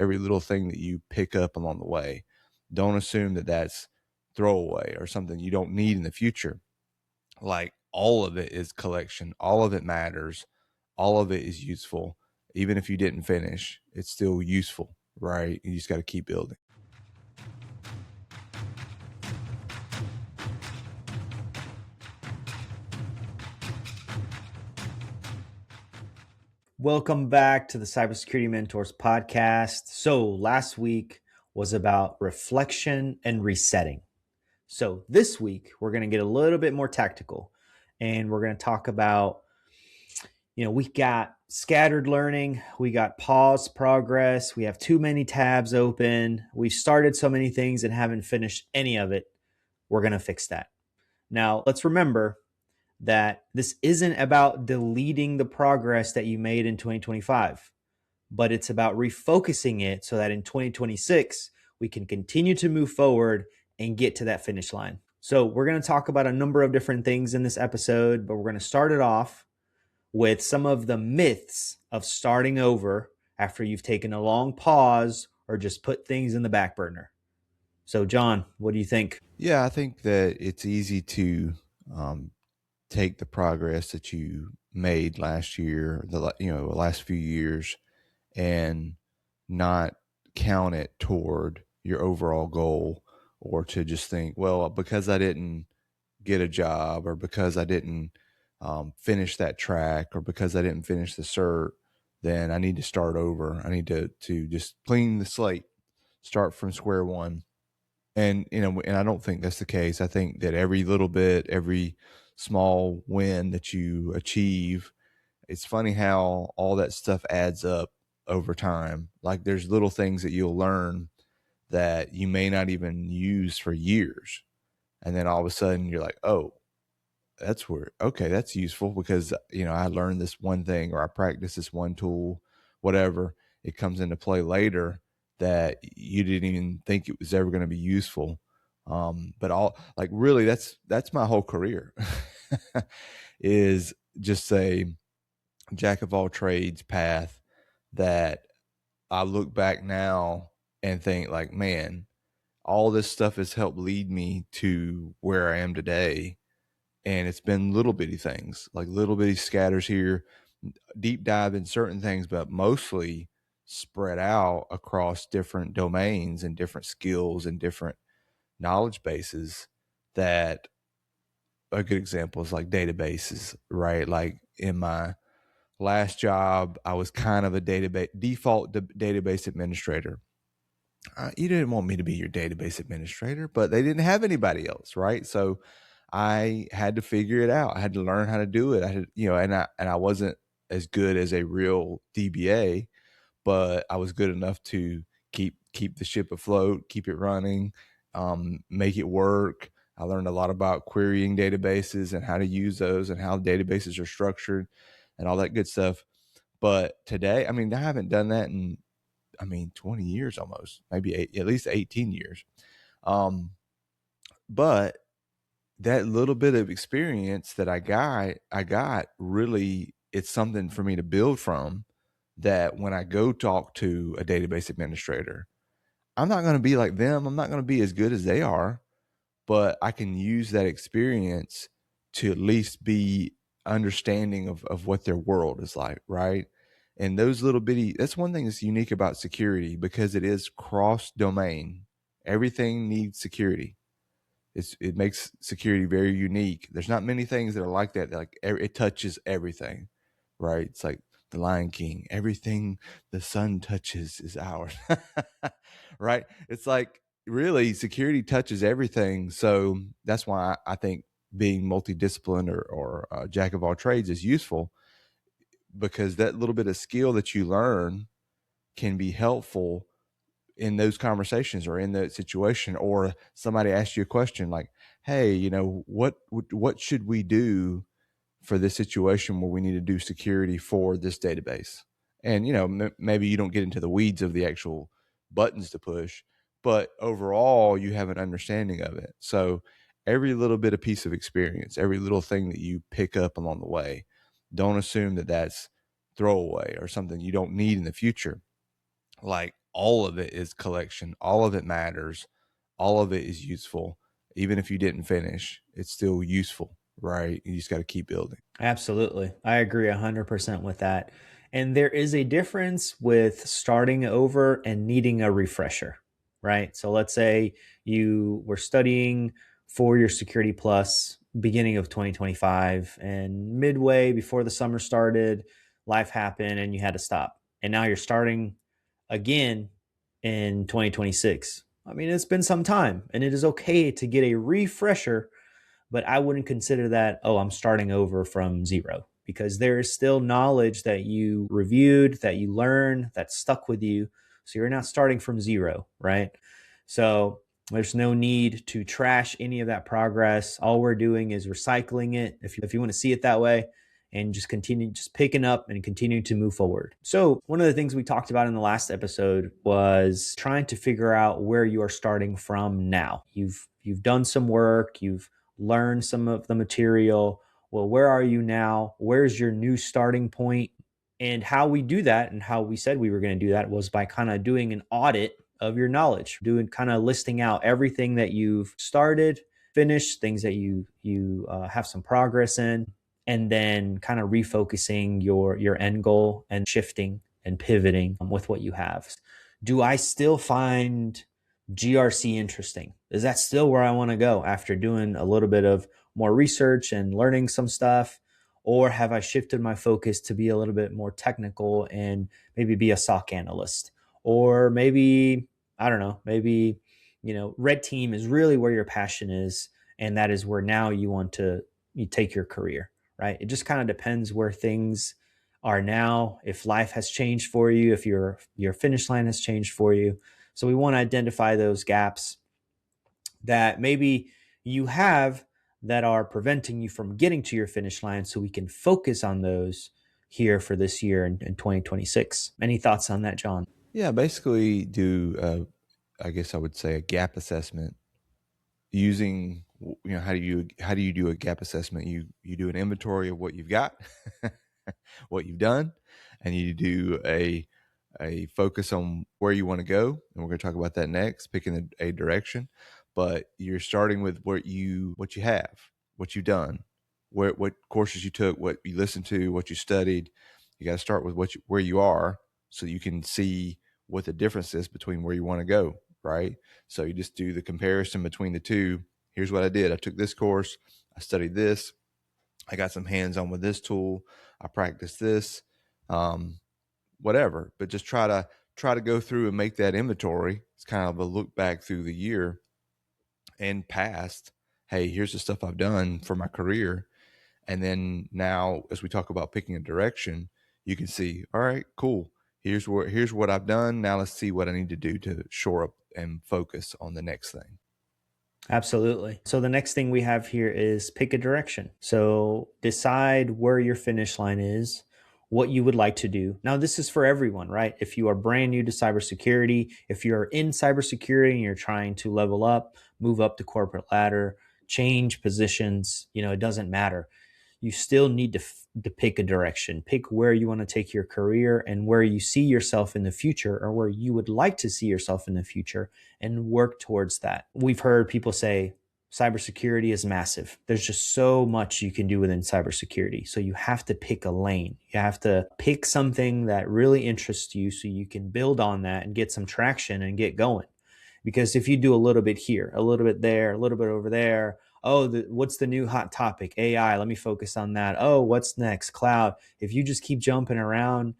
every little thing that you pick up along the way. Don't assume that that's throwaway or something you don't need in the future. Like, all of it is collection. All of it matters. All of it is useful. Even if you didn't finish, it's still useful, right? You just got to keep building. Welcome back to the Cybersecurity Mentors Podcast. So last week was about reflection and resetting. So this week, we're going to get a little bit more tactical, and we're going to talk about, we got scattered learning, we got paused progress, we have too many tabs open, we've started so many things and haven't finished any of it. We're going to fix that. Now, let's remember that this isn't about deleting the progress that you made in 2025, but it's about refocusing it so that in 2026, we can continue to move forward and get to that finish line. So we're going to talk about a number of different things in this episode, but we're going to start it off with some of the myths of starting over after you've taken a long pause or just put things in the back burner. So John, what do you think? Yeah, I think that it's easy to take the progress that you made last year, the last few years, and not count it toward your overall goal, or to just think, well, because I didn't get a job, or because I didn't finish that track, or because I didn't finish the cert, then I need to start over. I need to just clean the slate, start from square one. And I don't think that's the case. I think that every little bit, every small win that you achieve, it's funny how all that stuff adds up over time. Like, there's little things that you'll learn that you may not even use for years. And then all of a sudden you're like, oh, that's useful, because, I learned this one thing, or I practiced this one tool, whatever. It comes into play later that you didn't even think it was ever going to be useful. But really, that's my whole career is just a jack of all trades path that I look back now and think, like, man, all this stuff has helped lead me to where I am today. And it's been little bitty things, like little bitty scatters here, deep dive in certain things, but mostly spread out across different domains and different skills and different knowledge bases. That a good example is like databases, right? Like, in my last job, I was kind of a default database administrator. You didn't want me to be your database administrator, but they didn't have anybody else, right? So I had to figure it out. I had to learn how to do it. I had, and I wasn't as good as a real DBA, but I was good enough to keep the ship afloat, keep it running, make it work. I learned a lot about querying databases and how to use those and how databases are structured and all that good stuff. But today, I haven't done that in 20 years almost, maybe at least 18 years. But that little bit of experience that I got really, it's something for me to build from, that when I go talk to a database administrator, I'm not going to be like them. I'm not going to be as good as they are, but I can use that experience to at least be understanding of what their world is like, right? And those little bitty, that's one thing that's unique about security, because it is cross domain. Everything needs security. It makes security very unique. There's not many things that are like that. Like, it touches everything, right? It's like the Lion King. Everything the sun touches is ours, right? It's like, really, security touches everything. So that's why I think being multidisciplined or jack of all trades is useful, because that little bit of skill that you learn can be helpful in those conversations or in that situation. Or somebody asks you a question like, hey, what should we do for this situation where we need to do security for this database? And, maybe you don't get into the weeds of the actual buttons to push, but overall you have an understanding of it. So every little bit of piece of experience, every little thing that you pick up along the way, don't assume that that's throwaway or something you don't need in the future. Like, all of it is collection. All of it matters. All of it is useful. Even if you didn't finish, it's still useful, right? You just got to keep building. Absolutely. I agree 100% with that. And there is a difference with starting over and needing a refresher, right? So let's say you were studying for your Security Plus beginning of 2025, and midway before the summer started, life happened and you had to stop. And now you're starting again in 2026. I mean, it's been some time, and it is okay to get a refresher, but I wouldn't consider that, oh, I'm starting over from zero, because there is still knowledge that you reviewed, that you learned, that stuck with you. So you're not starting from zero, right? So there's no need to trash any of that progress. All we're doing is recycling it, if you want to see it that way, and just continue just picking up and continue to move forward. So one of the things we talked about in the last episode was trying to figure out where you are starting from now. You've done some work, you've learn some of the material. Well, where are you now? Where's your new starting point? And how we do that, and how we said we were going to do that, was by kind of doing an audit of your knowledge, doing kind of listing out everything that you've started, finished, things that you have some progress in, and then kind of refocusing your end goal and shifting and pivoting with what you have. Do I still find GRC interesting? Is that still where I want to go after doing a little bit of more research and learning some stuff? Or have I shifted my focus to be a little bit more technical and maybe be a SOC analyst? Or maybe, I don't know, maybe, red team is really where your passion is. And that is where now you take your career, right? It just kind of depends where things are now, if life has changed for you, if your finish line has changed for you. So we want to identify those gaps that maybe you have that are preventing you from getting to your finish line, so we can focus on those here for this year in 2026. Any thoughts on that, John? Yeah, basically do, I guess I would say, a gap assessment using, how do you do a gap assessment? You do an inventory of what you've got, what you've done, and you do a focus on where you want to go, and we're going to talk about that next, picking a direction. But you're starting with what you have, what you've done, what courses you took, what you listened to, what you studied. You got to start with where you are, so you can see what the difference is between where you want to go, right? So you just do the comparison between the two. Here's what I did. I took this course. I studied this. I got some hands-on with this tool. I practiced this. Whatever, but just try to go through and make that inventory. It's kind of a look back through the year and past. Hey, here's the stuff I've done for my career. And then now, as we talk about picking a direction, you can see, all right, cool. Here's what I've done. Now let's see what I need to do to shore up and focus on the next thing. Absolutely. So the next thing we have here is pick a direction. So decide where your finish line is, what you would like to do. Now, this is for everyone, right? If you are brand new to cybersecurity, if you're in cybersecurity and you're trying to level up, move up the corporate ladder, change positions, it doesn't matter. You still need to pick a direction, pick where you want to take your career and where you see yourself in the future, or where you would like to see yourself in the future, and work towards that. We've heard people say cybersecurity is massive. There's just so much you can do within cybersecurity. So you have to pick a lane. You have to pick something that really interests you, so you can build on that and get some traction and get going. Because if you do a little bit here, a little bit there, a little bit over there, oh, what's the new hot topic? AI, let me focus on that. Oh, what's next? Cloud. If you just keep jumping around,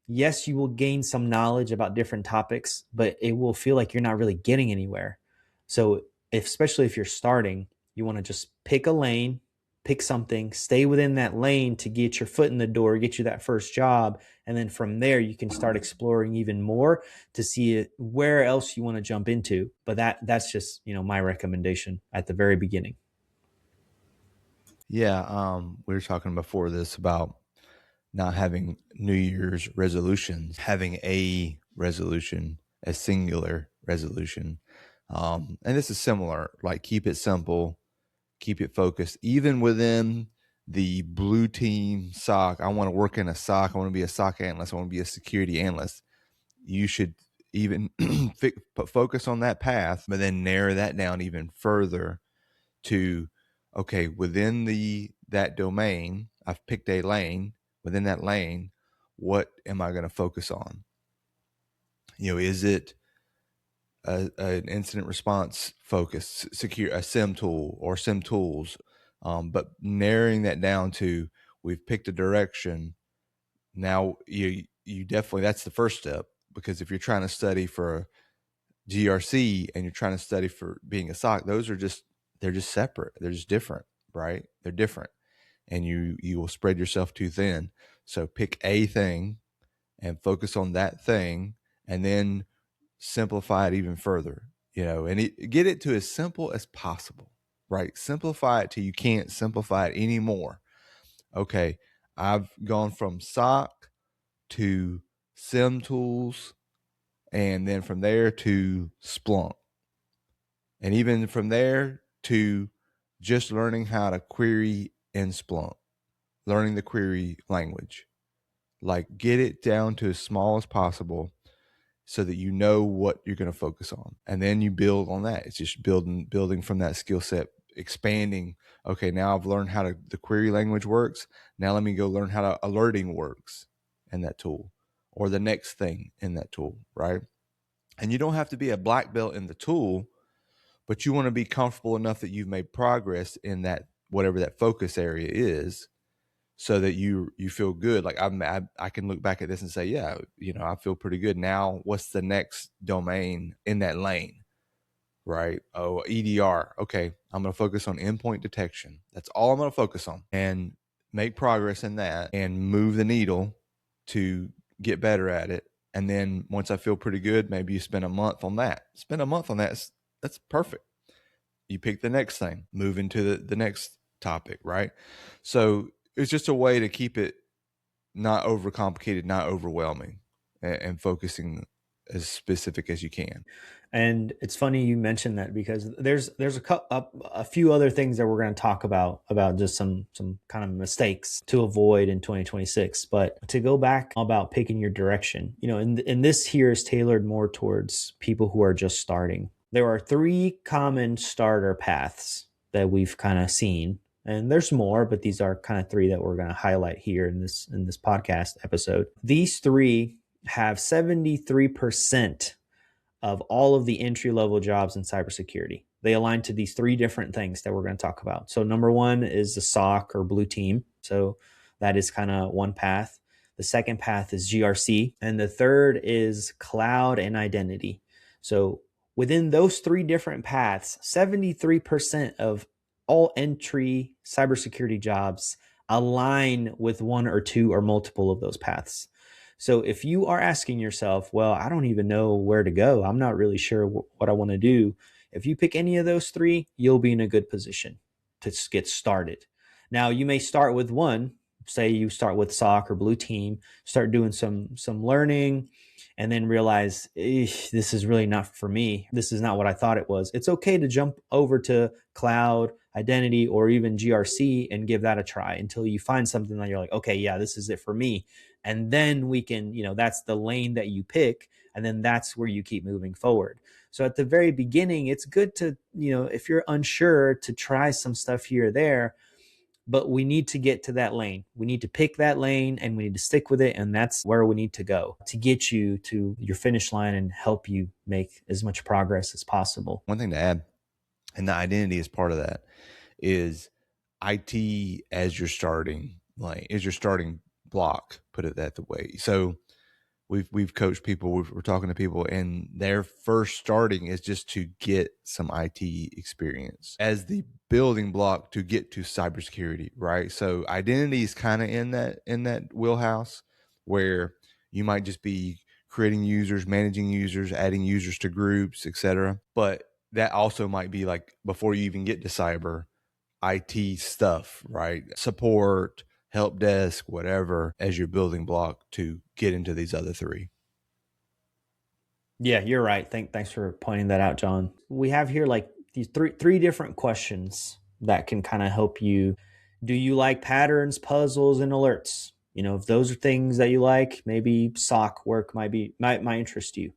yes, you will gain some knowledge about different topics, but it will feel like you're not really getting anywhere. So especially if you're starting, you want to just pick a lane, pick something, stay within that lane to get your foot in the door, get you that first job. And then from there, you can start exploring even more to see where else you want to jump into. But that's just, my recommendation at the very beginning. Yeah. We were talking before this about not having New Year's resolutions, having a resolution, a singular resolution. And this is similar, like keep it simple, keep it focused, even within the blue team SOC. I want to work in a SOC. I want to be a SOC analyst. I want to be a security analyst. You should even focus on that path, but then narrow that down even further to, okay, within that domain, I've picked a lane. Within that lane, what am I going to focus on? Is it an incident response focus, secure a SIM tool or SIM tools? But narrowing that down to, we've picked a direction. Now you definitely, that's the first step, because if you're trying to study for a GRC and you're trying to study for being a SOC, they're just separate. They're just different, right? They're different, and you will spread yourself too thin. So pick a thing and focus on that thing, and then simplify it even further, and get it to as simple as possible, right? Simplify it till you can't simplify it anymore. Okay, I've gone from SOC to SIM tools, and then from there to Splunk. And even from there to just learning how to query in Splunk, learning the query language. Like, get it down to as small as possible so that you know what you're going to focus on. And then you build on that. It's just building from that skill set, expanding. Okay, now I've learned how the query language works. Now let me go learn how alerting works in that tool, or the next thing in that tool, right? And you don't have to be a black belt in the tool, but you want to be comfortable enough that you've made progress in that, whatever that focus area is, so that you feel good. Like I can look back at this and say, yeah, I feel pretty good. Now what's the next domain in that lane, right? Oh, EDR. Okay, I'm going to focus on endpoint detection. That's all I'm going to focus on, and make progress in that and move the needle to get better at it. And then once I feel pretty good, maybe you spend a month on that. That's perfect. You pick the next thing, move into the next topic, right? So it's just a way to keep it not overcomplicated, not overwhelming, and focusing as specific as you can. And it's funny you mentioned that, because there's a few other things that we're going to talk about just some kind of mistakes to avoid in 2026. But to go back about picking your direction, and this here is tailored more towards people who are just starting. There are 3 common starter paths that we've kind of seen, and there's more, but these are kind of 3 that we're going to highlight here in this podcast episode. These 3 have 73% of all of the entry-level jobs in cybersecurity. They align to these 3 different things that we're going to talk about. So number 1 is the SOC or blue team. So that is kind of one path. The second path is GRC. And the third is cloud and identity. So within those 3 different paths, 73% of all entry cybersecurity jobs align with 1 or 2 or multiple of those paths. So if you are asking yourself, well, I don't even know where to go, I'm not really sure what I want to do, if you pick any of those 3, you'll be in a good position to get started. Now, you may start with one. Say you start with SOC or blue team, start doing some learning, and then realize, this is really not for me. This is not what I thought it was. It's okay to jump over to cloud, identity, or even GRC and give that a try until you find something that you're like, okay, yeah, this is it for me. And then we can, that's the lane that you pick. And then that's where you keep moving forward. So at the very beginning, it's good to, if you're unsure, to try some stuff here or there, but we need to get to that lane. We need to pick that lane and we need to stick with it. And that's where we need to go to get you to your finish line and help you make as much progress as possible. One thing to add, and the identity is part of that, is IT as your starting block, put it that way. So we've coached people, we're talking to people, and their first starting is just to get some IT experience as the building block to get to cybersecurity, right? So identity is kind of in that wheelhouse, where you might just be creating users, managing users, adding users to groups, etc. But that also might be like, before you even get to cyber, IT stuff, right? Support, help desk, whatever, as your building block to get into these other 3. Yeah, you're right. Thanks for pointing that out, John. We have here like these three different questions that can kind of help you. Do you like patterns, puzzles, and alerts? If those are things that you like, maybe SOC work might interest you.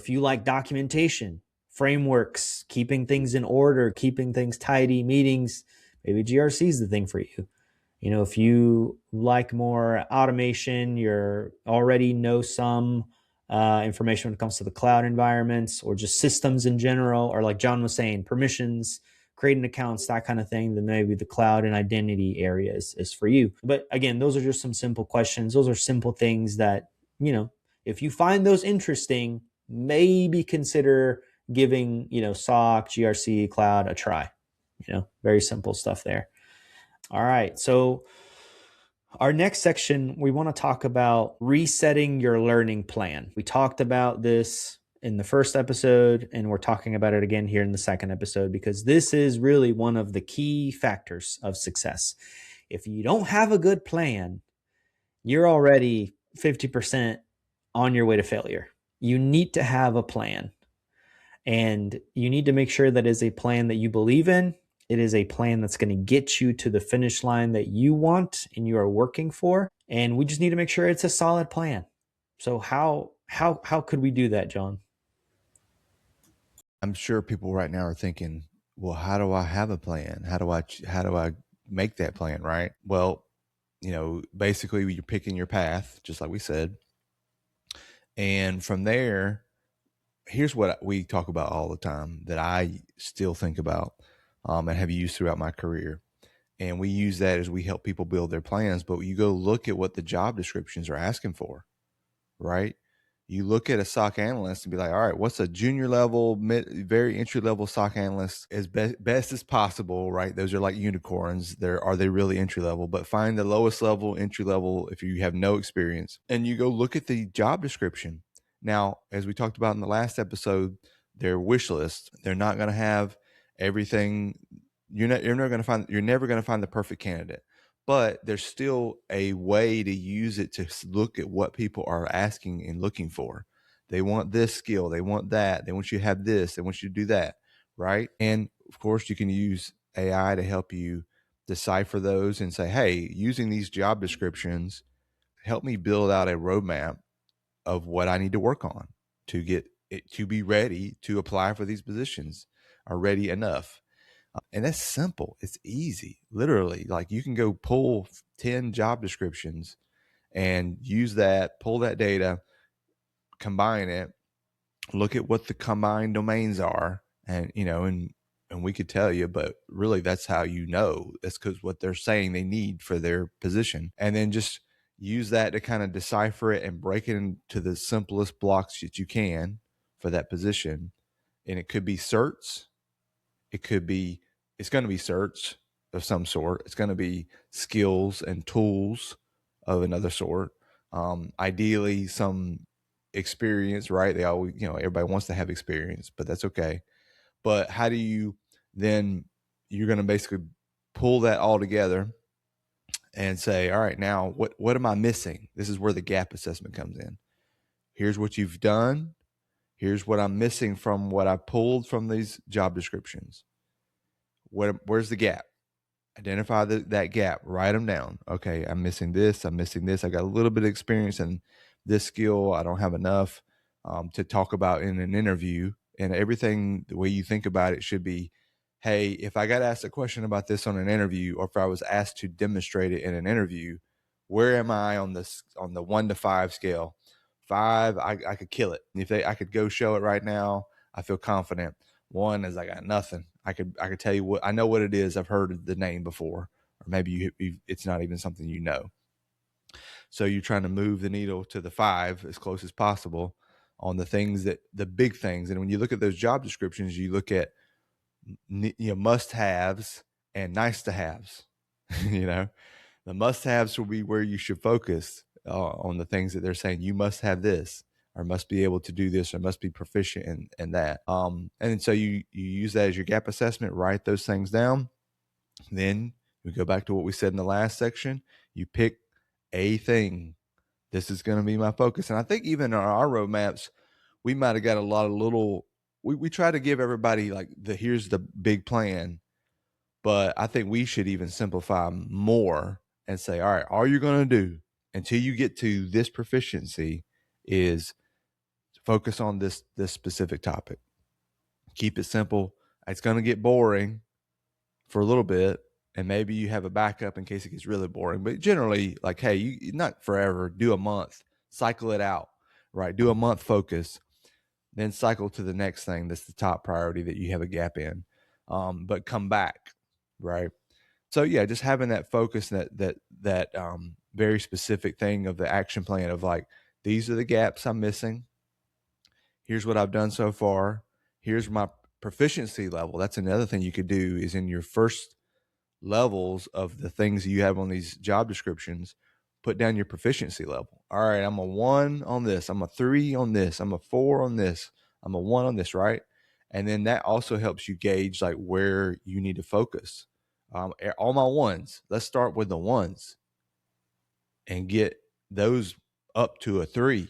If you like documentation, frameworks, keeping things in order, keeping things tidy, meetings, maybe GRC is the thing for you. If you like more automation, you already know some information when it comes to the cloud environments or just systems in general, or like John was saying, permissions, creating accounts, that kind of thing, then maybe the cloud and identity area is for you. But again, those are just some simple questions. Those are simple things that, if you find those interesting, maybe consider giving, SOC, GRC, cloud a try. Very simple stuff there. All right. So our next section, we want to talk about resetting your learning plan. We talked about this in the first episode, and we're talking about it again here in the second episode, because this is really one of the key factors of success. If you don't have a good plan, you're already 50% on your way to failure. You need to have a plan, and you need to make sure that is a plan that you believe in. It is a plan that's going to get you to the finish line that you want and you are working for. And we just need to make sure it's a solid plan. So how could we do that, John? I'm sure people right now are thinking, well, how do I have a plan? How do I make that plan, right? Well, basically you're picking your path, just like we said. And from there, here's what we talk about all the time that I still think about and have used throughout my career. And we use that as we help people build their plans. But you go look at what the job descriptions are asking for, right? You look at a SOC analyst and be like, all right, what's a junior level, very entry level SOC analyst as best as possible, right? Those are like unicorns. Are they really entry level? But find the lowest level, entry level, if you have no experience. And you go look at the job description. Now, as we talked about in the last episode, their wish list, they're not going to have everything. You're never going to find the perfect candidate. But there's still a way to use it to look at what people are asking and looking for. They want this skill. They want that. They want you to have this. They want you to do that, right? And of course, you can use AI to help you decipher those and say, hey, using these job descriptions, help me build out a roadmap of what I need to work on to get it to be ready to apply for these positions, are ready enough. And that's simple. It's easy. Literally, like you can go pull 10 job descriptions and use that, pull that data, combine it, look at what the combined domains are. And, and we could tell you, but really that's how that's because what they're saying they need for their position. And then just use that to kind of decipher it and break it into the simplest blocks that you can for that position. And it could be certs. It's going to be certs of some sort. It's going to be skills and tools of another sort. Ideally some experience, right? They always, everybody wants to have experience, but that's okay. But how do you then, you're going to basically pull that all together and say, all right, now what am I missing? This is where the gap assessment comes in. Here's what you've done. Here's what I'm missing from what I pulled from these job descriptions. Where's the gap? Identify that gap, write them down. Okay, I'm missing this. I got a little bit of experience in this skill. I don't have enough to talk about in an interview. And everything, the way you think about it should be, hey, if I got asked a question about this on an interview, or if I was asked to demonstrate it in an interview, where am I on the 1 to 5 scale? 5, I could kill it. If I could go show it right now, I feel confident. 1 is I got nothing. I could tell you what I know what it is. I've heard the name before, or maybe it's not even something you know. So you're trying to move the needle to the 5 as close as possible on the things the big things. And when you look at those job descriptions, you look at must-haves and nice-to-haves. The must-haves will be where you should focus on the things that they're saying. You must have this, or must be able to do this, or must be proficient in that. And so you use that as your gap assessment, write those things down. Then we go back to what we said in the last section. You pick a thing. This is going to be my focus. And I think even on our roadmaps, we might have got a lot of we try to give everybody like here's the big plan, but I think we should even simplify more and say, all right, all you're going to do until you get to this proficiency is Focus on this specific topic. Keep it simple. It's going to get boring for a little bit, and maybe you have a backup in case it gets really boring. But generally, like, hey, you not forever. Do a month, cycle it out, right? Do a month focus, then cycle to the next thing that's the top priority that you have a gap in, but come back, right? So yeah, just having that focus, that very specific thing of the action plan of like, these are the gaps I'm missing. Here's what I've done so far. Here's my proficiency level. That's another thing you could do is in your first levels of the things you have on these job descriptions, put down your proficiency level. All right, I'm a 1 on this. I'm a 3 on this. I'm a 4 on this. I'm a 1 on this, right? And then that also helps you gauge like where you need to focus. All my 1s. Let's start with the 1s and get those up to a 3.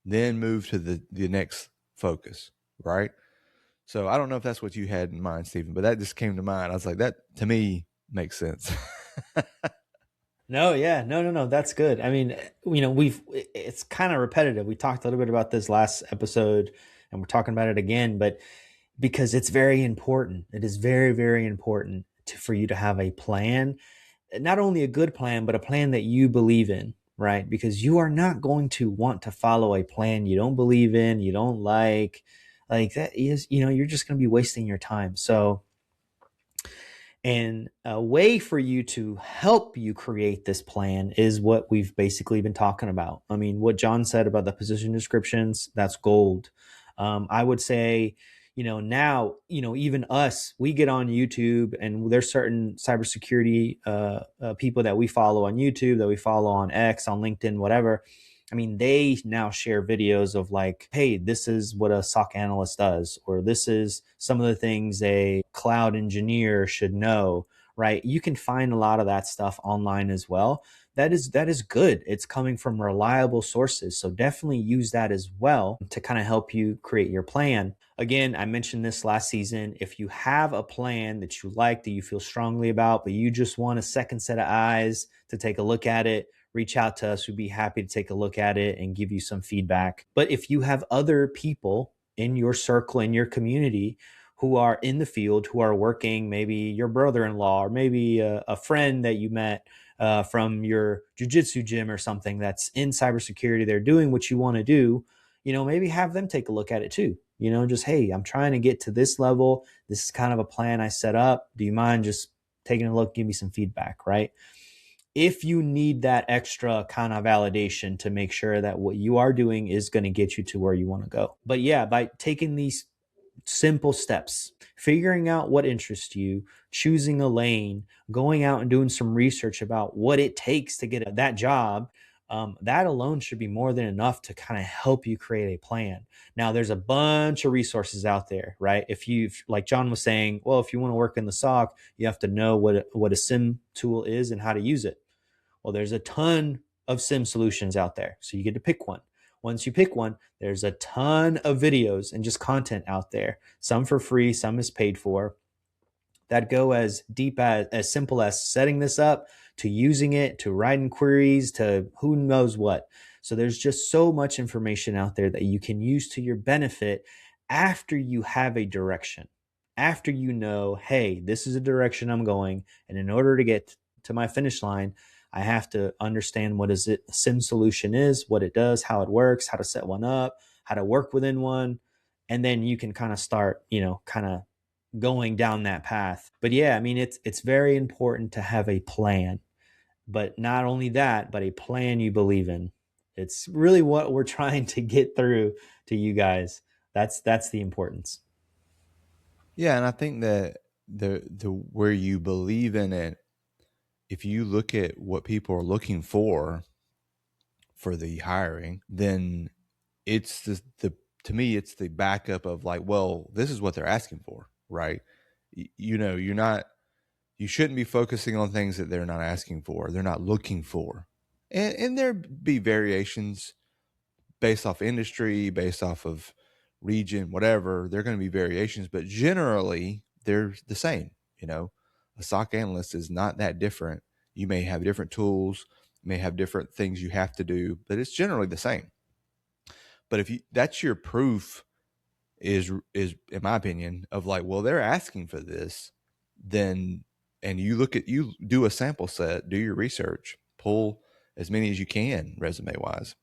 Then move to the next focus, right? So I don't know if that's what you had in mind, Stephen, but that just came to mind. I was like, that to me makes sense. No, yeah, no. That's good. I mean, it's kind of repetitive. We talked a little bit about this last episode and we're talking about it again, but because it's very important, it is very, very important for you to have a plan, not only a good plan, but a plan that you believe in, right? Because you are not going to want to follow a plan you don't believe in, you don't like that is, you're just going to be wasting your time. So, and a way for you to help you create this plan is what we've basically been talking about. I mean, what John said about the position descriptions, that's gold. I would say, now, even us, we get on YouTube and there's certain cybersecurity people that we follow on YouTube, that we follow on X, on LinkedIn, whatever. I mean, they now share videos of like, hey, this is what a SOC analyst does, or this is some of the things a cloud engineer should know, right? You can find a lot of that stuff online as well. That is good. It's coming from reliable sources. So definitely use that as well to kind of help you create your plan. Again, I mentioned this last season. If you have a plan that you like, that you feel strongly about, but you just want a second set of eyes to take a look at it, reach out to us. We'd be happy to take a look at it and give you some feedback. But if you have other people in your circle, in your community, who are in the field, who are working, maybe your brother-in-law, or maybe a friend that you met from your jiu-jitsu gym or something that's in cybersecurity, they're doing what you want to do, maybe have them take a look at it too. Just, hey, I'm trying to get to this level. This is kind of a plan I set up. Do you mind just taking a look, give me some feedback, right? If you need that extra kind of validation to make sure that what you are doing is going to get you to where you want to go. But yeah, by taking these simple steps, figuring out what interests you, choosing a lane, going out and doing some research about what it takes to get that job, that alone should be more than enough to kind of help you create a plan. Now, there's a bunch of resources out there, right? If you, like John was saying, well, if you want to work in the SOC, you have to know what a SIM tool is and how to use it. Well, there's a ton of SIM solutions out there. So you get to pick one. Once you pick one, there's a ton of videos and just content out there, some for free, some is paid for, that go as deep as simple as setting this up, to using it, to writing queries, to who knows what. So there's just so much information out there that you can use to your benefit after you have a direction, after you know, hey, this is a direction I'm going. And in order to get to my finish line, I have to understand what a SIM solution is, what it does, how it works, how to set one up, how to work within one. And then you can kind of start, kind of going down that path. But yeah, I mean, it's very important to have a plan, but not only that, but a plan you believe in. It's really what we're trying to get through to you guys. That's the importance. Yeah, and I think that the where you believe in it, if you look at what people are looking for the hiring, then it's the to me it's the backup of like, well, this is what they're asking for, right? You shouldn't be focusing on things that they're not asking for, they're not looking for. And there be variations based off industry, based off of region, whatever. There are going to be variations, but generally they're the same. A SOC analyst is not that different. You may have different tools, may have different things you have to do, but it's generally the same. But if you, that's your proof is in my opinion of like, well, they're asking for this, then, and you do a sample set, do your research, pull as many as you can resume wise,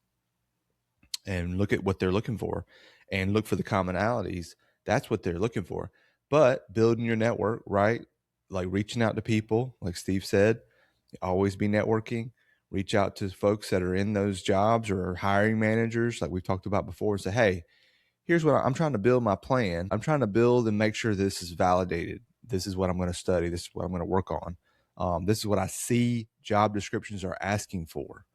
and look at what they're looking for and look for the commonalities. That's what they're looking for. But building your network, right? Like reaching out to people, like Steve said, always be networking, reach out to folks that are in those jobs or hiring managers, like we've talked about before, and say, hey, here's what I'm trying to build my plan. I'm trying to build and make sure this is validated. This is what I'm going to study. This is what I'm going to work on. This is what I see job descriptions are asking for.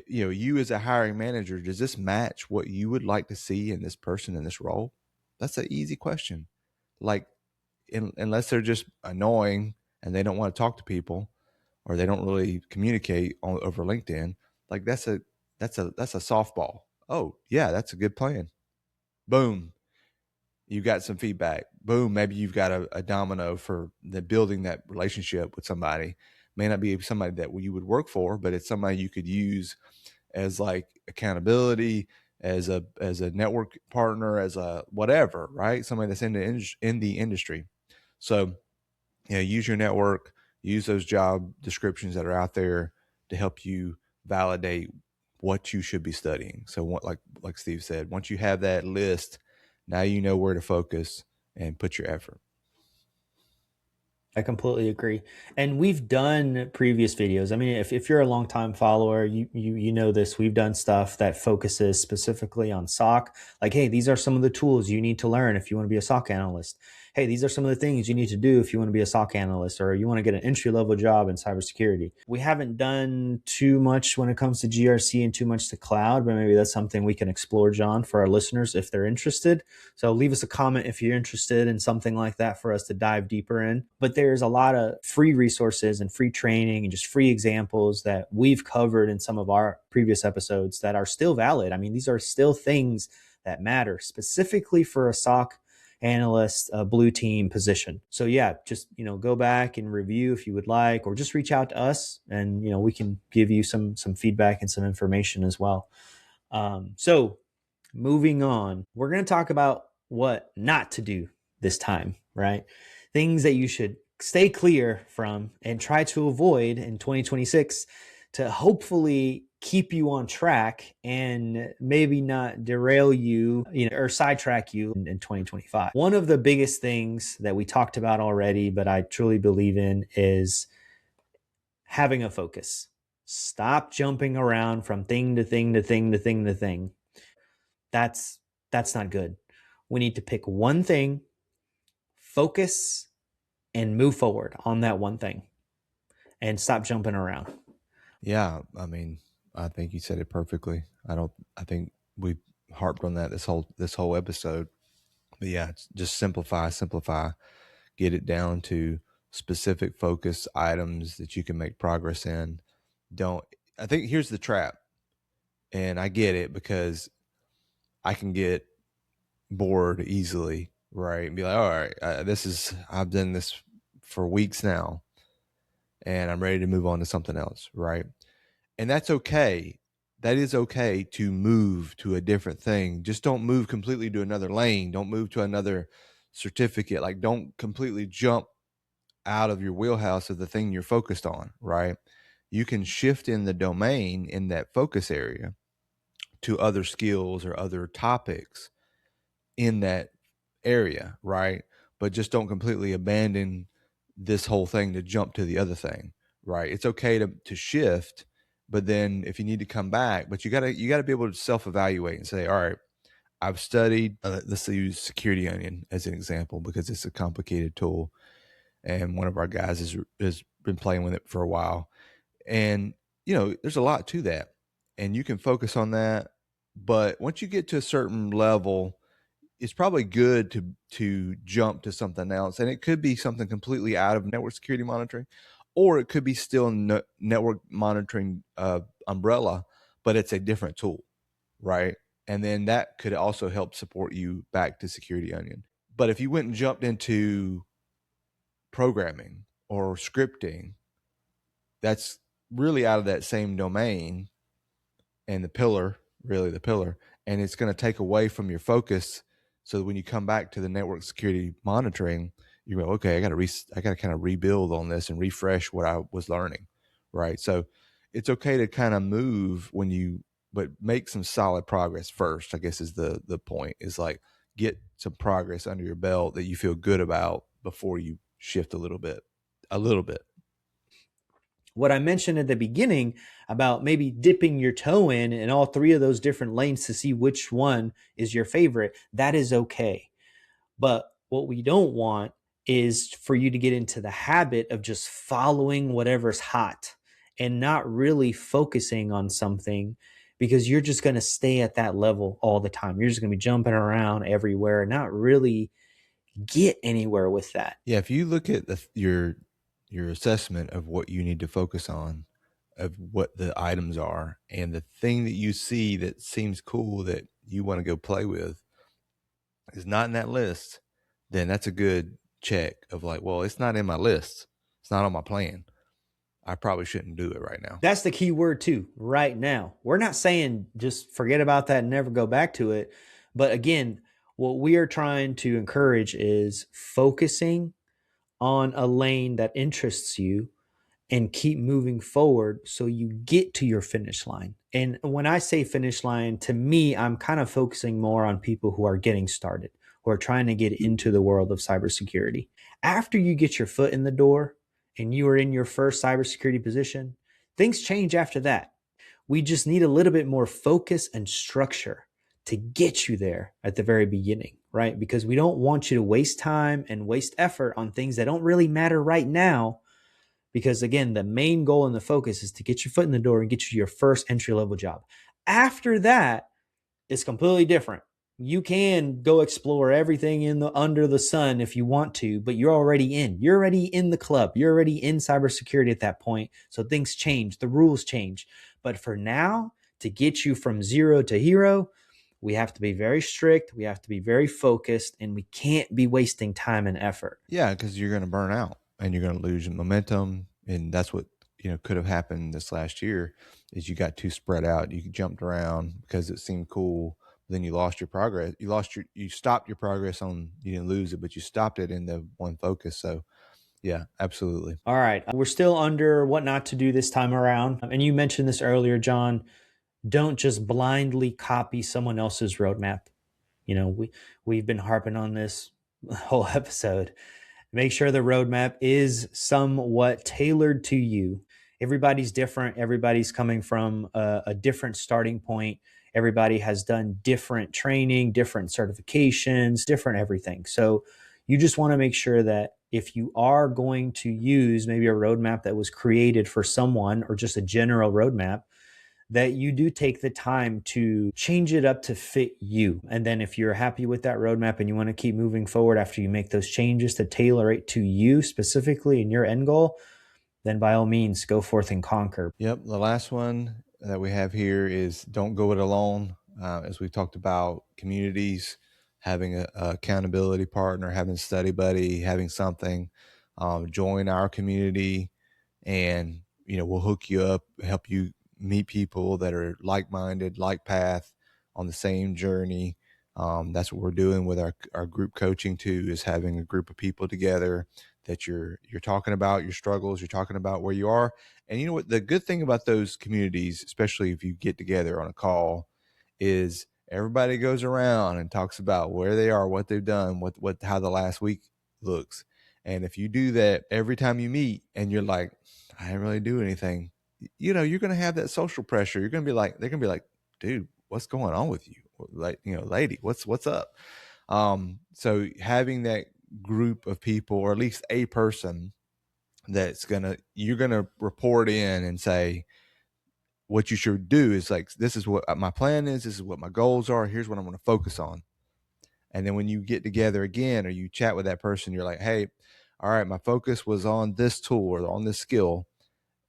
You as a hiring manager, does this match what you would like to see in this person in this role? That's an easy question. Like, unless they're just annoying and they don't want to talk to people, or they don't really communicate over LinkedIn, like that's a softball. Oh yeah, that's a good plan. Boom, you got some feedback. Boom, maybe you've got a domino for the building that relationship with somebody. May not be somebody that you would work for, but it's somebody you could use as like accountability, as a network partner, as a whatever, right? Somebody that's in the industry. So, use your network, use those job descriptions that are out there to help you validate what you should be studying. So, like Steve said, once you have that list, now you know where to focus and put your effort. I completely agree. And we've done previous videos. I mean, if you're a longtime follower, you know this. We've done stuff that focuses specifically on SOC. Like, hey, these are some of the tools you need to learn if you want to be a SOC analyst. Hey, these are some of the things you need to do if you want to be a SOC analyst or you want to get an entry-level job in cybersecurity. We haven't done too much when it comes to GRC and too much to cloud, but maybe that's something we can explore, John, for our listeners if they're interested. So leave us a comment if you're interested in something like that for us to dive deeper in. But there's a lot of free resources and free training and just free examples that we've covered in some of our previous episodes that are still valid. I mean, these are still things that matter specifically for a SOC analyst, blue team position. So yeah, just, go back and review if you would like, or just reach out to us and, we can give you some feedback and some information as well. So moving on, we're going to talk about what not to do this time, right? Things that you should stay clear from and try to avoid in 2026 to hopefully keep you on track and maybe not derail you, or sidetrack you in 2025. One of the biggest things that we talked about already, but I truly believe in, is having a focus. Stop jumping around from thing to thing to thing to thing to thing. That's not good. We need to pick one thing, focus, and move forward on that one thing and stop jumping around. Yeah, I mean, I think you said it perfectly. I think we harped on that this whole episode. But yeah, just simplify, get it down to specific focus items that you can make progress in. I think here's the trap, and I get it because I can get bored easily, right? And be like, all right, I've done this for weeks now and I'm ready to move on to something else, right? And that's okay. That is okay to move to a different thing. Just don't move completely to another lane. Don't move to another certificate. Like, don't completely jump out of your wheelhouse of the thing you're focused on, right? You can shift in the domain in that focus area to other skills or other topics in that area, right? But just don't completely abandon this whole thing to jump to the other thing, right? It's okay to shift, but then if you need to come back, but you gotta be able to self-evaluate and say, all right, I've studied, let's use Security Onion as an example, because it's a complicated tool. And one of our guys has been playing with it for a while. And, there's a lot to that. And you can focus on that. But once you get to a certain level, it's probably good to jump to something else. And it could be something completely out of network security monitoring, or it could be still network monitoring umbrella, but it's a different tool, right? And then that could also help support you back to Security Onion. But if you went and jumped into programming or scripting, that's really out of that same domain, and the pillar, and it's going to take away from your focus. So that when you come back to the network security monitoring, you go, okay, I got to kind of rebuild on this and refresh what I was learning, right? So it's okay to kind of move but make some solid progress first. I guess is the point, is like get some progress under your belt that you feel good about before you shift a little bit. What I mentioned at the beginning about maybe dipping your toe in all three of those different lanes to see which one is your favorite, that is okay. But what we don't want is for you to get into the habit of just following whatever's hot and not really focusing on something, because you're just going to stay at that level all the time. You're just going to be jumping around everywhere and not really get anywhere with that. Yeah, if you look at your assessment of what you need to focus on, of what the items are, and the thing that you see that seems cool that you want to go play with is not in that list, then that's a good check of like, well, it's not in my list. It's not on my plan. I probably shouldn't do it right now. That's the key word too, right now. We're not saying just forget about that and never go back to it. But again, what we are trying to encourage is focusing on a lane that interests you and keep moving forward so you get to your finish line. And when I say finish line, to me, I'm kind of focusing more on people who are getting started, who are trying to get into the world of cybersecurity. After you get your foot in the door and you are in your first cybersecurity position, things change after that. We just need a little bit more focus and structure to get you there at the very beginning, right? Because we don't want you to waste time and waste effort on things that don't really matter right now. Because again, the main goal and the focus is to get your foot in the door and get you your first entry level job. After that, it's completely different. You can go explore everything in the under the sun if you want to, but you're already in. You're already in the club. You're already in cybersecurity at that point. So things change, the rules change. But for now, to get you from zero to hero, we have to be very strict. We have to be very focused, and we can't be wasting time and effort. Yeah, because you're going to burn out and you're going to lose your momentum, and that's what could have happened this last year. Is you got too spread out. You jumped around because it seemed cool. Then you lost your progress. You stopped your progress on. You didn't lose it, but you stopped it in the one focus. So yeah, absolutely. All right. We're still under what not to do this time around. And you mentioned this earlier, John. Don't just blindly copy someone else's roadmap. We've been harping on this whole episode. Make sure the roadmap is somewhat tailored to you. Everybody's different. Everybody's coming from a different starting point. Everybody has done different training, different certifications, different everything. So you just want to make sure that if you are going to use maybe a roadmap that was created for someone or just a general roadmap, that you do take the time to change it up to fit you. And then if you're happy with that roadmap and you want to keep moving forward after you make those changes to tailor it to you specifically and your end goal, then by all means, go forth and conquer. Yep. The last one that we have here is don't go it alone. As we've talked about, communities, having a accountability partner, having a study buddy, having something, join our community, and we'll hook you up, help you meet people that are like-minded, like path, on the same journey. That's what we're doing with our group coaching too, is having a group of people together that you're talking about your struggles, you're talking about where you are. And you know what, the good thing about those communities, especially if you get together on a call, is everybody goes around and talks about where they are, what they've done, how the last week looks. And if you do that every time you meet and you're like, I didn't really do anything, you're going to have that social pressure. They're going to be like, dude, what's going on with you? Like, lady, what's up? So having that group of people, or at least a person you're going to report in and say, what you should do is like, this is what my plan is. This is what my goals are. Here's what I'm going to focus on. And then when you get together again, or you chat with that person, you're like, hey, all right, my focus was on this tool or on this skill.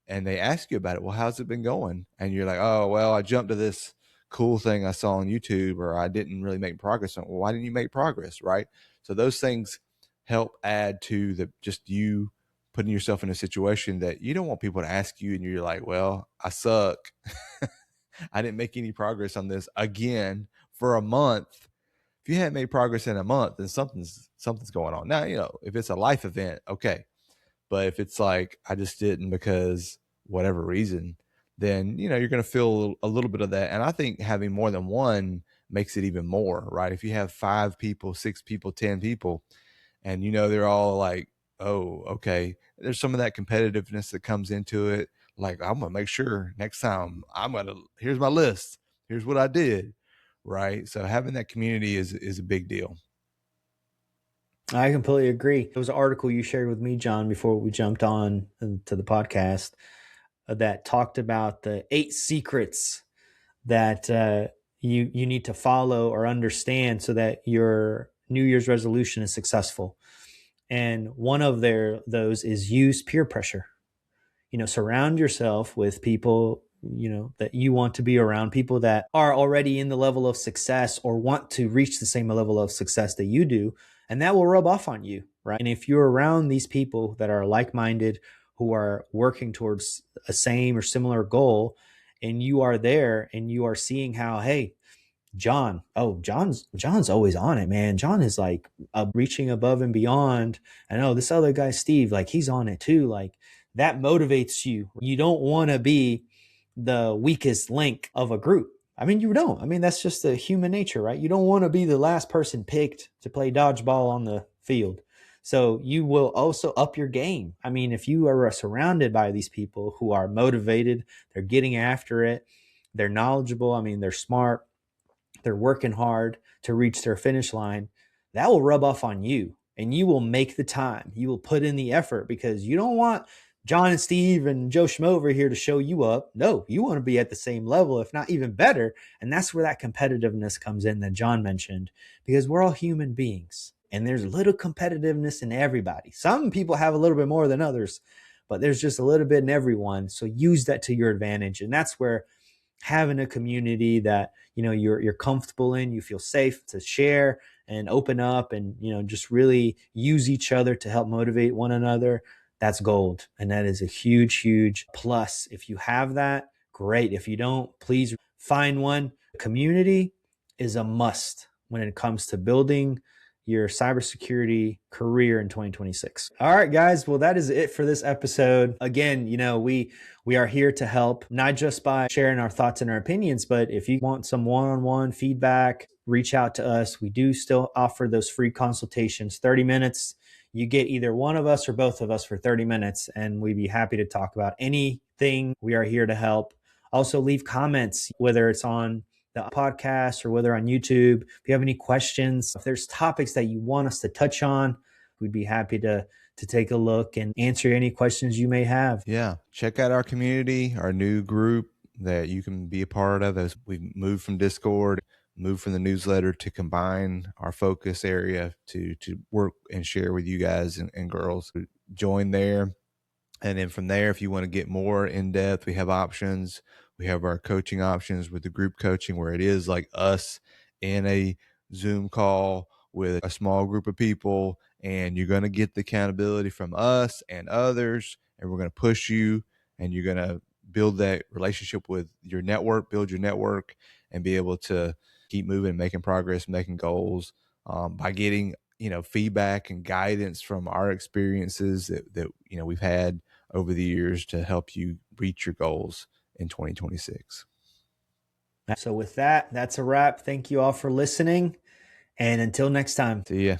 And they ask you about it. Well, how's it been going? And you're like, oh, well, I jumped to this cool thing I saw on YouTube, or I didn't really make progress on. Well, why didn't you make progress? Right. So those things help add to just you putting yourself in a situation that you don't want people to ask you. And you're like, well, I suck. I didn't make any progress on this again, for a month, if you haven't made progress in a month, then something's going on. Now, if it's a life event, okay. But if it's like, I just didn't because whatever reason, then, you're going to feel a little bit of that. And I think having more than one makes it even more, right? If you have 5 people, 6 people, 10 people, and, they're all like, oh, okay, there's some of that competitiveness that comes into it. Like, I'm going to make sure next time here's my list. Here's what I did. Right. So having that community is a big deal. I completely agree. There was an article you shared with me, John, before we jumped on to the podcast that talked about the 8 secrets that you need to follow or understand so that your New Year's resolution is successful. And one of those is use peer pressure. Surround yourself with people, that you want to be around, people that are already in the level of success or want to reach the same level of success that you do. And that will rub off on you, right? And if you're around these people that are like-minded, who are working towards a same or similar goal, and you are there and you are seeing how, hey, John's always on it, man. John is like reaching above and beyond. I know this other guy, Steve, like he's on it too. Like that motivates you. You don't want to be the weakest link of a group. I mean, you don't. I mean, that's just the human nature, right? You don't want to be the last person picked to play dodgeball on the field. So you will also up your game. I mean, if you are surrounded by these people who are motivated, they're getting after it, they're knowledgeable, I mean, they're smart, they're working hard to reach their finish line, that will rub off on you and you will make the time. You will put in the effort because you don't want John and Steve and Joe Schmo over here to show you up. No, you want to be at the same level, if not even better. And that's where that competitiveness comes in that John mentioned, because we're all human beings and there's a little competitiveness in everybody. Some people have a little bit more than others, but there's just a little bit in everyone. So use that to your advantage. And that's where having a community that you're comfortable in, you feel safe to share and open up and just really use each other to help motivate one another, that's gold. And that is a huge plus. If you have that, great. If you don't, please find one. Community is a must when it comes to building your cybersecurity career in 2026. All right, guys. Well, that is it for this episode. Again, we are here to help, not just by sharing our thoughts and our opinions, but if you want some one-on-one feedback, reach out to us. We do still offer those free consultations, 30 minutes. You get either one of us or both of us for 30 minutes, and we'd be happy to talk about anything. We are here to help. Also, leave comments, whether it's on the podcast or whether on YouTube. If you have any questions, if there's topics that you want us to touch on, we'd be happy to take a look and answer any questions you may have. Yeah. Check out our community, our new group that you can be a part of as we move from Discord, move from the newsletter to combine our focus area to work and share with you guys and girls. Join there. And then from there, if you want to get more in depth, we have options. We have our coaching options with the group coaching, where it is like us in a Zoom call with a small group of people, and you're going to get the accountability from us and others, and we're going to push you, and you're going to build that relationship with your network, build your network, and be able to keep moving, making progress, making goals by getting feedback and guidance from our experiences that we've had over the years to help you reach your goals in 2026. So with that, that's a wrap. Thank you all for listening. And until next time. See ya.